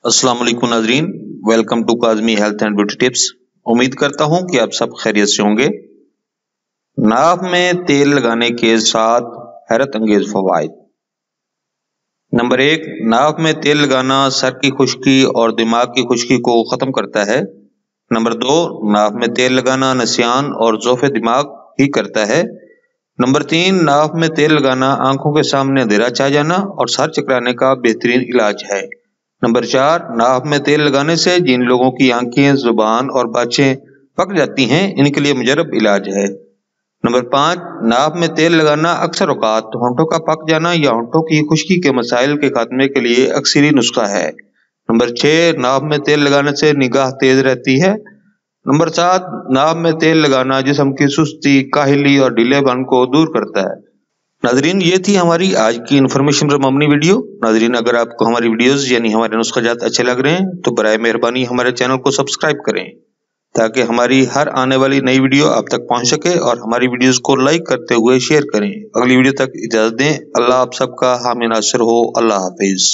अस्सलाम वालेकुम नाजरीन, welcome to Kazmi health and beauty tips. उम्मीद करता हूं कि आप सब खैरियत से होंगे। नाक में तेल लगाने के 7 हैरत अंगेज फवाइद। नंबर 1, नाक में तेल लगाना सर की खुश्की और दिमाग की खुश्की को खत्म करता है। नंबर 2, नाक में तेल लगाना नसियान और ज़ौफ़े दिमाग ठीक करता है। नंबर 3, नाक में तेल लगाना आंखों के सामने अंधेरा छा जाना और सर चकराने का बेहतरीन इलाज है। नंबर 4, नाक में तेल लगाने से जिन लोगों की आंखें, जुबान और बाछें पक जाती हैं, इनके लिए मुजरब इलाज है। नंबर 5, नाक में तेल लगाना अक्सर औकात होंठों का पक जाना या होंठों की खुश्की के मसाइल के खात्मे के लिए अक्सरी नुस्खा है। नंबर 6, नाक में तेल लगाने से निगाह तेज रहती है। नंबर 7, नाक में तेल लगाना जिस्म की सुस्ती, काहिली और ढीलेपन को दूर करता है। नाजरीन, ये थी हमारी आज की इन्फॉर्मेशन पर मबनी वीडियो। नाजरीन, अगर आपको हमारी वीडियोस यानी हमारे नुस्खाजात अच्छे लग रहे हैं तो बराए मेहरबानी हमारे चैनल को सब्सक्राइब करें ताकि हमारी हर आने वाली नई वीडियो आप तक पहुंच सके, और हमारी वीडियोस को लाइक करते हुए शेयर करें। अगली वीडियो तक इजाजत दें। अल्लाह आप सबका हामी नासिर हो। अल्लाह हाफिज।